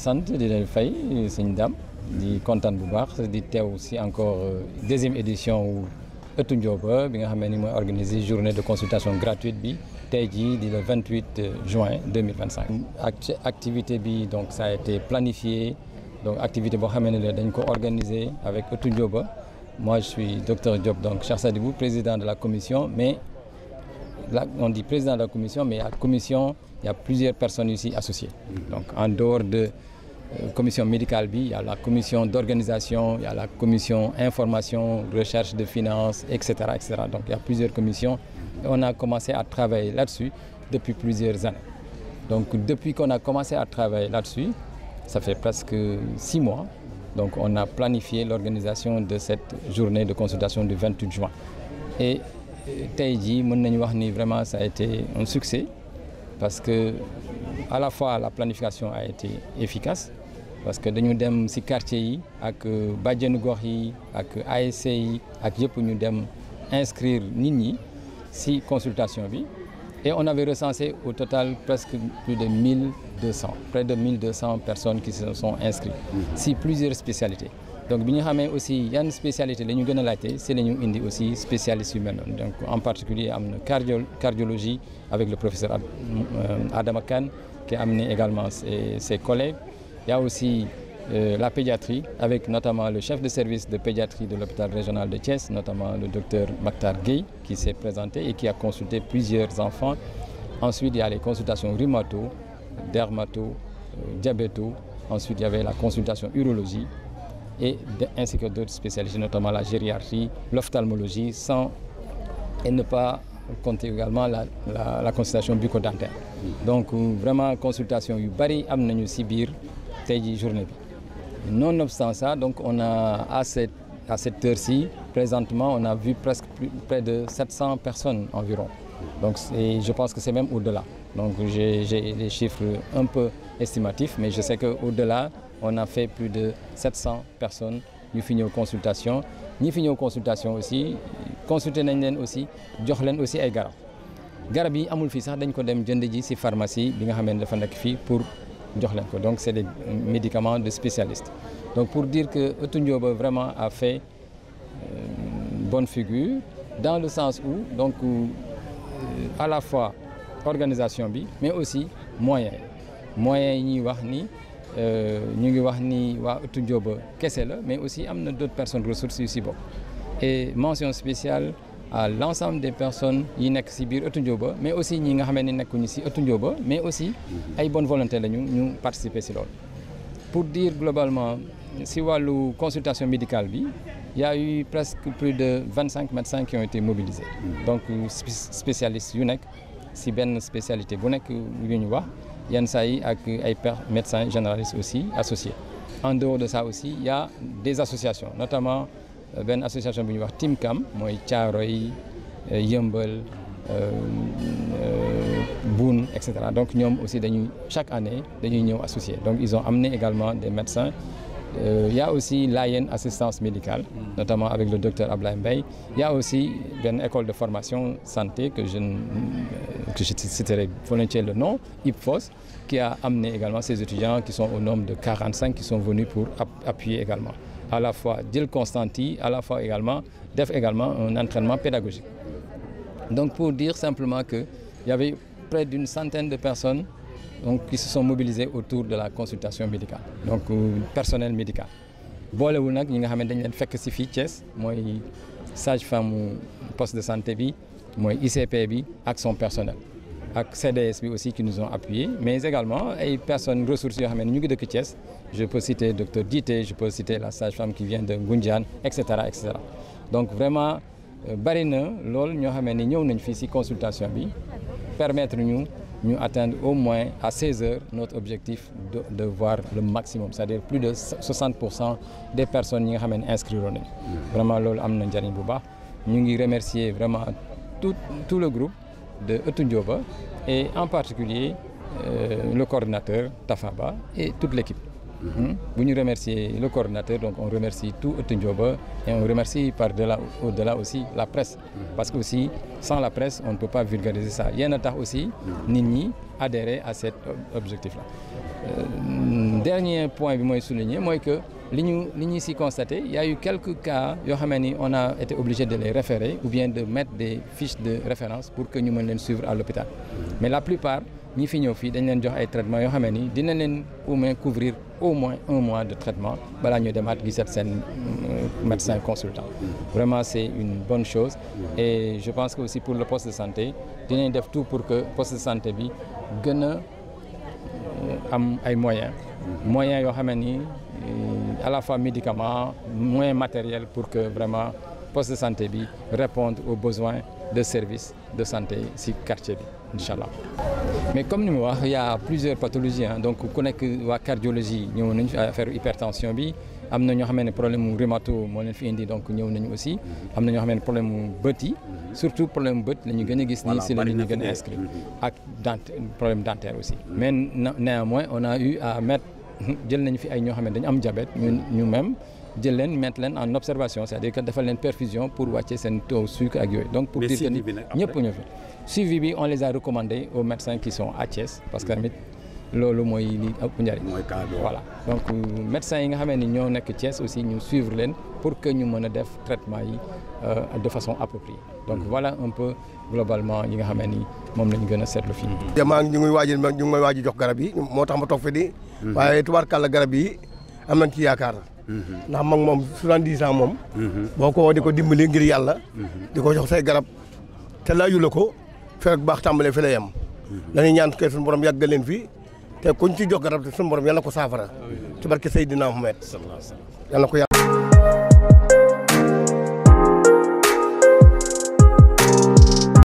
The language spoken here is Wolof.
sant di leen fay sëñ Dame di kontaan bu baax di teew si encore deuxième édition wu ëttu Ndioba bi nga xam ne ni mooy organiser journée de consultation gratuite bi tey jii di le 28 juin 2025. activité bi donc ça a été planifié donc activité boo xam ne dañ ko organiser avec ëttu Ndioba. Moi je suis docteur Diop donc Cheikh Sadibou président de la commission mais là on dit président de la commission mais à la commission il y a plusieurs personnes ici associées. Donc en dehors de commission médicale bi il y a la commission d'organisation, il y a la commission information, recherche de finances, etc., etc. Donc il y a plusieurs commissions et on a commencé à travailler là-dessus depuis plusieurs années. Donc depuis qu'on a commencé à travailler là-dessus, ça fait presque 6 mois. Donc on a planifié l'organisation de cette journée de consultation du 28 juin. Et tey jii mën nañu wax ni vraiment ça a été un succès parce que à la fois la planification a été efficace parce que dañu dem ci quartier yi ak bàjjenu gox yi ak ASC yi ak yëpp ñu dem inscrire nit ñi ci consultation bi et on avait recensé au total presque plus de 1200, près de 1200 personnes qui se sont inscrites ci plusieurs spécialités. Donc bi ñu xamee aussi yan spécialité la ñu gën a laajte c'est la ñu indi aussi spécialistes yu mel noonu donc en particulier am na cardiologie avec le professeur Adama Kane qui a amené également ses collègues. Il y a aussi la pédiatrie avec notamment le chef de service de pédiatrie de l'hôpital régional de Thiès, notamment le docteur Makhtar Gueye qui s'est présenté et qui a consulté plusieurs enfants. Ensuite il y a les consultations rhumato, dermato, diabéto. Ensuite il y avait la consultation urologie ainsi que d'autres spécialités, notamment la gériatrie, l'ophtalmologie, et ne pas compter également la consultation bucco-dentaire. Donc vraiment consultation yu bari am nañu ci biir tey jii journée bi. Nonobstant ça, donc on a à cette heure-ci, présentement, on a vu presque près de 700 personnes environ. Donc je pense que c'est même au-delà. Donc j'ai les chiffres un peu estimatifs, mais je sais qu'au-delà, on a fait plus de 700 personnes ñu fi ñëw consultation. ñi fi ñëw consultation aussi consulter nañ leen aussi jox leen aussi ay garab yi amul fii sax dañ ko dem jënd ji ci pharmacie bi nga xam ne dafa nekk fii pour jox leen ko donc c'est des médicaments de spécialistes. Donc pour dire que ëttu Ndioba vraiment a fait bonne figure dans le sens où donc à la fois organisation bi mais aussi moyens yi ñuy wax ni ñu ngi wax ni waa ëttu Ndioba kese la mais aussi am na d'autres personnes ressources yu ci bokk et mention spéciale à l'ensemble des personnes yi nekk ci biir ëttu Ndioba mais aussi ñi nga xam ne nekkuñu ci ëttu Ndioba mais aussi ay bonne volonté lañu ñu participer ci loolu. Pour dire globalement ci wàllu consultation médicale bi il y a eu presque plus de 25 médecins qui ont été mobilisés. Donc spécialistes yu nekk ci benn spécialité bu nekk yu ñu wax. yenn saa yi ak ay médecins généralistes aussi associés. En dehors de ça aussi il y a des associations notamment benn association bu ñuy wax Timcam mooy Thiaroye Yeumbeul Boune etc. Donc ñoom aussi chaque année dañuy ñëw associés donc ils ont amené également des médecins. Il y a aussi l'AYN assistance médicale notamment avec le docteur Ablaye Mbaye. Il y a aussi une école de formation santé que je citerai volontiers le nom, IPFOS, qui a amené également ses étudiants qui sont au nombre de 45 qui sont venus pour appuyer également. À la fois Dil Constanti, à la fois également un entraînement pédagogique. Donc pour dire simplement qu'il y avait près d'une centaine de personnes donc qui se sont mobilisés autour de la consultation médicale donc personnel médical boolewul nag ñi nga xam ne dañ leen fekk ci fii Thiès mooy sage-femme poste de santé bi mooy ICP bi ak son personnel ak CDS bi aussi qui nous ont appuyés mais également ay personnes ressources yoo xam ne ñu ngi dëkk Thiès je peux citer docteur Dité je peux citer la sage-femme qui vient de Ngoundiane et cetera donc vraiment bari na lool ñoo xam ne ñëw nañ fii ci consultation bi permettre ñu atteindre au moins à 16 heures notre objectif de voir le maximum c'est-à-dire plus de 60% des personnes yi nga xam ne inscrire nañu. Vraiment loolu am na njariñ bu baax ñu ngi remercier vraiment tout le groupe de ëttu Ndioba et en particulier le coordinateur Tafaba et toute l'équipe. bu ñu remercier le coordonnateur, donc on remercie tout Ëttu Ndioba et on remercie au-delà aussi la presse, parce que aussi sans la presse on ne peut pas vulgariser ça. Yéen a tax aussi nit ñi adhérer à cet objectif-là. Dernier point bi mooy souligner mooy que li ñu si constaté, il y a eu quelques cas yoo xam ne on a été obligé de les référer ou bien de mettre des fiches de référence pour que ñu mën leen suivre à l'hôpital. Mais la plupart ñi fi ñëw fii dañ leen jox ay traitements yoo xam ne ni dina leen au moins couvrir au moins 1 mois de traitement balaa ñu demaat gisat seen médecin consultant. Vraiment c'est une bonne chose et je pense que aussi pour le poste de santé dinañ def tout pour que poste de santé bi gën a am ay moyens yoo xam ne ni à la fois médicaments, moyens matériels pour que vraiment poste de santé bi répondre aux besoins de services de santé si quartier bi inchallah. Mais comme ni mu wax il y a plusieurs pathologies donc ku nekk waa cardiologie ñëw nañu affaire hypertension bi am na ñoo xam ne problème mu rhumato moo leen fi indi donc ñëw nañu aussi am na ñoo xam ne problème mu bët yi surtout problème mu bët la ñu gën a gis nii si la ñu gën a inscrit ak problème dentaire aussi. Mais néanmoins on a eu à mettre jël nañu fi ay ñoo xam ne dañu am diabète ñu même jël leen mettre leen en observation, c'est-à-dire que defal leen perfusion pour wàcce seen taux sucre ak yooyu. Donc pour dire que ni ñëpp ñoo fi suivi bi on les a recommandés aux médecins qui sont à Thiès parce que tamit loolu mooy li ëpp njëriñ. Voilà donc médecins yi nga xam ne ñoo nekk Thiès aussi ñu suivre leen pour que ñu mën a def traitement yi de façon appropriée. Donc voilà un peu globalement yi nga xam ne ni moom la ñu gën a seetlu fii. jamaa ñu ngi may waaj jox garab yi moo tax ma toog fi di. waaye tubaarkàlla garab yi am nañ ci yaakaar. ndax mag moom 70 ans moom. boo ko di ko dimbali ngir yàlla. di ko jox say garab te laaju la ko fekk baax tàmbalee fi la yem. dañuy ñaan kay suñu borom yàggal leen fii te kuñ ci jox garab te suñu borom yàlla ko saafara. ci barke Seydina Muhammad yàlla ko